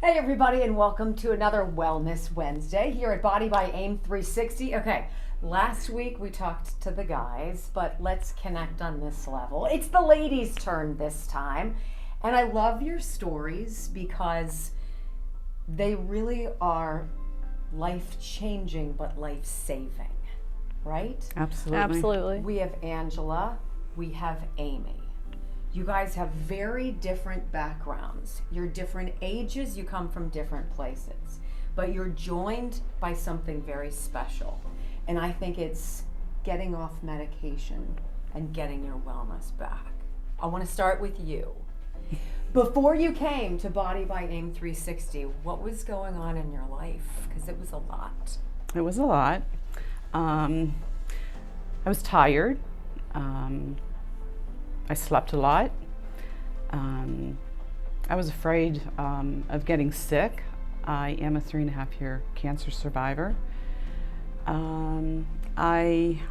Hey everybody, and welcome to another Wellness Wednesday here at Body by AIM 360. Okay, last week we talked to the guys, but let's connect on this level. It's the ladies' turn this time, and I love your stories because they really are life-changing but life-saving, right? Absolutely. Absolutely. We have Angela, we have Amy. You guys have very different backgrounds. You're different ages, you come from different places, but you're joined by something very special. And I think it's getting off medication and getting your wellness back. I want to start with you. Before you came to Body by AIM 360, what was going on in your life? Because it was a lot. It was a lot. I was tired. I slept a lot. I was afraid of getting sick. I am a 3.5-year cancer survivor. I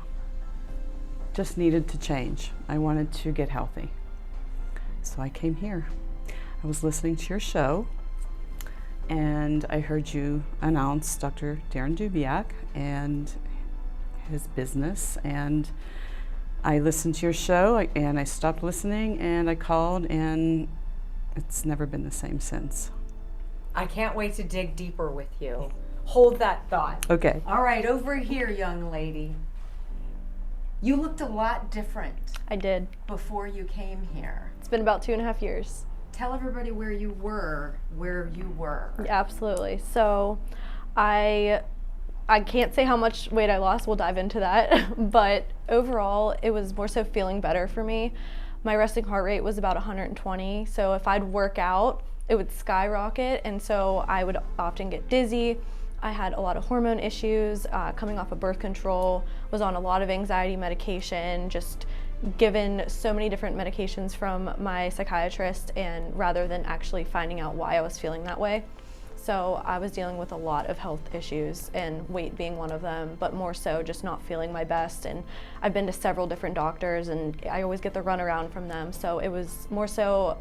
just needed to change. I wanted to get healthy. So I came here. I was listening to your show and I heard you announce Dr. Darren Dubiak and his business, and I listened to your show and I stopped listening and I called, and it's never been the same since. I can't wait to dig deeper with you. Hold that thought. Okay. All right, over here, young lady. You looked a lot different I did. before you came here. It's been about 2.5 years. Tell everybody where you were. Absolutely. So I can't say how much weight I lost. We'll dive into that. But overall, it was more so feeling better for me. My resting heart rate was about 120. So if I'd work out, it would skyrocket. And so I would often get dizzy. I had a lot of hormone issues, coming off of birth control, was on a lot of anxiety medication, just given so many different medications from my psychiatrist, and rather than actually finding out why I was feeling that way. So I was dealing with a lot of health issues, and weight being one of them, but more so just not feeling my best. And I've been to several different doctors and I always get the runaround from them. So it was more so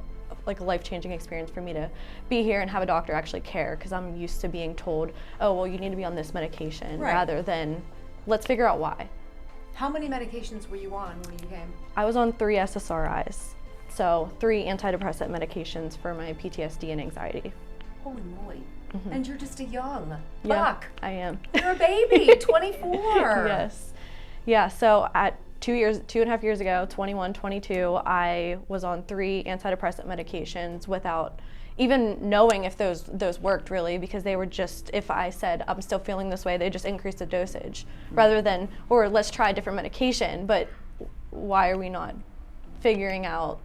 like a life-changing experience for me to be here and have a doctor actually care, because I'm used to being told, oh, well, you need to be on this medication, Right. rather than let's figure out why. How many medications were you on when you came? I was on 3 SSRIs, so 3 antidepressant medications for my PTSD and anxiety. Holy moly. And you're just a young Yeah, buck. I am. You're a baby, 24. Yes. Yeah, so at 2.5 years ago, 21, 22, I was on 3 antidepressant medications without even knowing if those worked really, because they were just, if I said I'm still feeling this way, they just increased the dosage rather than, or let's try a different medication. But why are we not figuring out?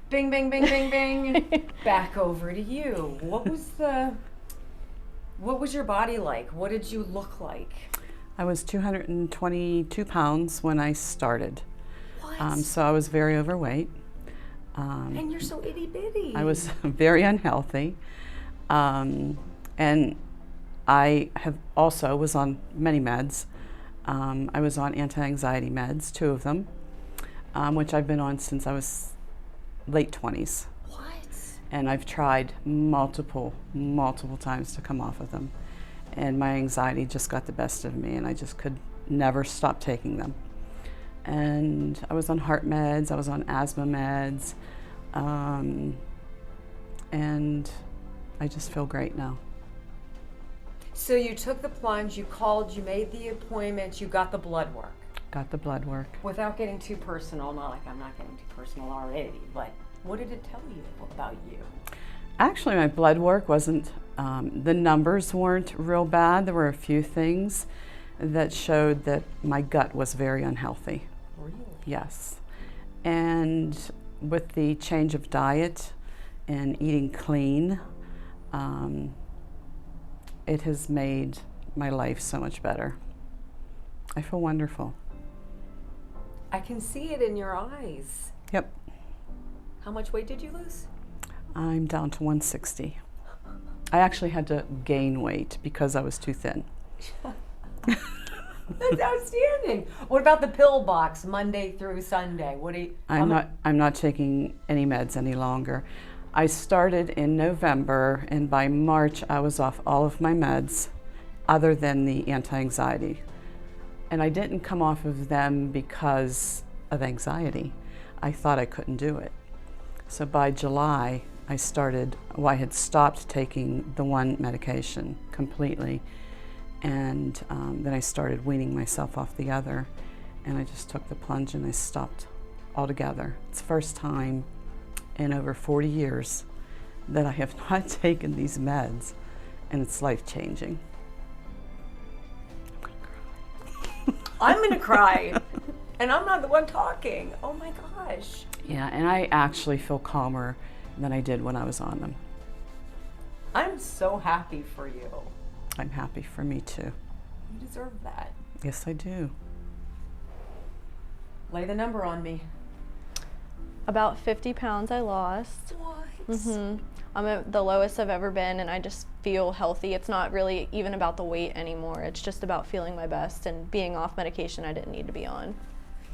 Bing, bing, bing, bing, bing. Back over to you. What was your body like? What did you look like? I was 222 pounds when I started. What? So I was very overweight. And you're so itty bitty. I was very unhealthy. And I have also was on many meds. I was on anti-anxiety meds, 2 of them, which I've been on since I was late 20s. What? And I've tried multiple times to come off of them. And my anxiety just got the best of me, and I just could never stop taking them. And I was on heart meds, I was on asthma meds, and I just feel great now. So you took the plunge, you called, you made the appointment, you got the blood work. Got the blood work. Without getting too personal, not like I'm not getting too personal already, but what did it tell you about you? Actually, my blood work wasn't, the numbers weren't real bad. There were a few things that showed that my gut was very unhealthy. Really? Yes. And with the change of diet and eating clean, it has made my life so much better. I feel wonderful. I can see it in your eyes. Yep. How much weight did you lose? I'm down to 160. I actually had to gain weight because I was too thin. That's outstanding. What about the pill box Monday through Sunday? What do you? I'm not taking any meds any longer. I started in November, and by March I was off all of my meds other than the anti-anxiety. And I didn't come off of them because of anxiety. I thought I couldn't do it. So by July, I had stopped taking the one medication completely, and then I started weaning myself off the other, and I just took the plunge and I stopped altogether. It's the first time in over 40 years that I have not taken these meds, and it's life-changing. I'm gonna cry, and I'm not the one talking. Oh my gosh. Yeah, and I actually feel calmer than I did when I was on them. I'm so happy for you. I'm happy for me too. You deserve that. Yes, I do. Lay the number on me. About 50 pounds I lost. What? I'm at the lowest I've ever been, and I just feel healthy. It's not really even about the weight anymore. It's just about feeling my best and being off medication I didn't need to be on.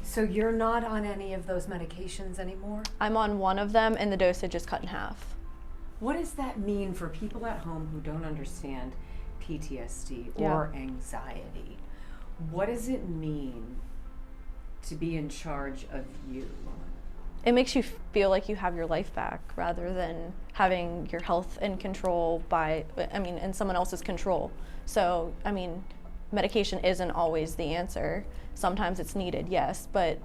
So you're not on any of those medications anymore? I'm on one of them, and the dosage is cut in half. What does that mean for people at home who don't understand PTSD Yeah. or anxiety? What does it mean to be in charge of you? It makes you feel like you have your life back rather than having your health in control in someone else's control. So, medication isn't always the answer. Sometimes it's needed, yes, but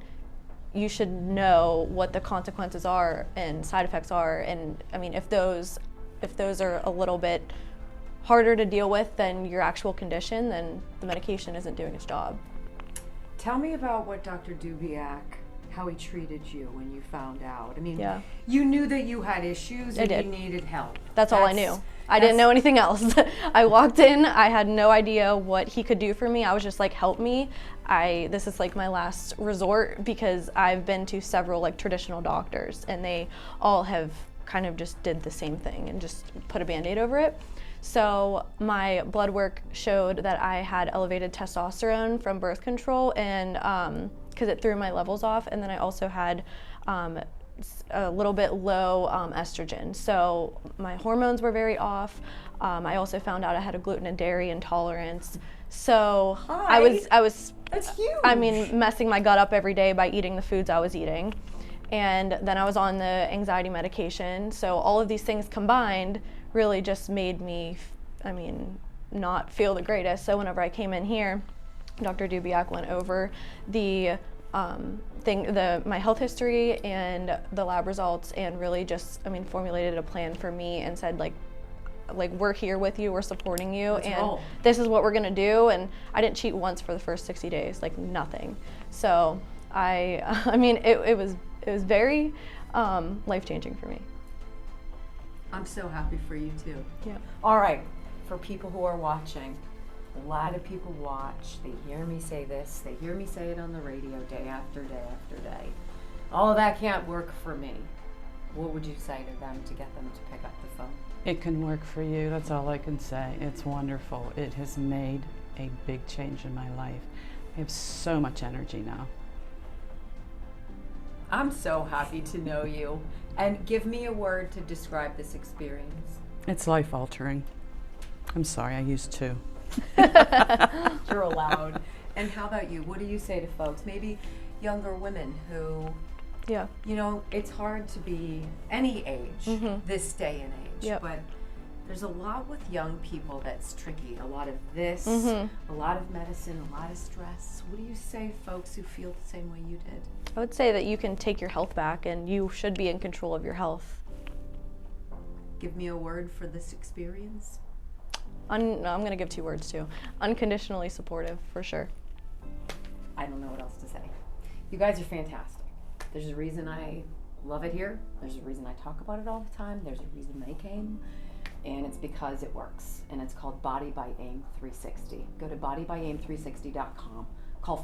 you should know what the consequences are and side effects are. And if those are a little bit harder to deal with than your actual condition, then the medication isn't doing its job. Tell me about what Dr. Dubiak, how he treated you when you found out. Yeah. You knew that you had issues and did. you needed help. That's all I knew. I didn't know anything else. I walked in, I had no idea what he could do for me. I was just like, help me. This is like my last resort because I've been to several traditional doctors and they all have kind of just did the same thing and just put a Band-Aid over it. So my blood work showed that I had elevated testosterone from birth control, and because it threw my levels off, and then I also had a little bit low estrogen. So my hormones were very off. I also found out I had a gluten and dairy intolerance. So I was That's huge. messing my gut up every day by eating the foods I was eating. And then I was on the anxiety medication. So all of these things combined really just made me, not feel the greatest. So whenever I came in here, Dr. Dubiak went over the my health history and the lab results, and really just, formulated a plan for me and said, we're here with you, we're supporting you, Let's and roll. this is what we're gonna do. And I didn't cheat once for the first 60 days, nothing. So it was very life-changing for me. I'm so happy for you too. Yeah. All right, for people who are watching, a lot of people watch, they hear me say this, they hear me say it on the radio day after day after day. All of that can't work for me. What would you say to them to get them to pick up the phone? It can work for you, that's all I can say. It's wonderful. It has made a big change in my life. I have so much energy now. I'm so happy to know you. And give me a word to describe this experience. It's life-altering. I'm sorry, I used two. You're allowed. And how about you? What do you say to folks? Maybe younger women who, Yeah. it's hard to be any age this day and age. Yep. But there's a lot with young people that's tricky. A lot of this, Mhm. a lot of medicine, a lot of stress. What do you say to folks who feel the same way you did? I would say that you can take your health back, and you should be in control of your health. Give me a word for this experience. I'm going to give 2 words too. Unconditionally supportive, for sure. I don't know what else to say. You guys are fantastic. There's a reason I love it here. There's a reason I talk about it all the time. There's a reason they came. And it's because it works. And it's called Body by AIM 360. Go to bodybyAIM360.com. Call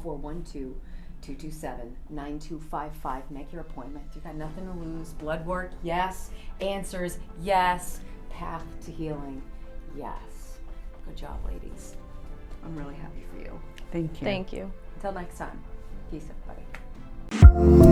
412-227-9255. Make your appointment. You got nothing to lose. Blood work, yes. Answers, yes. Path to healing, yes. Good job, ladies. I'm really happy for you. Thank you. Thank you. Until next time. Peace, everybody.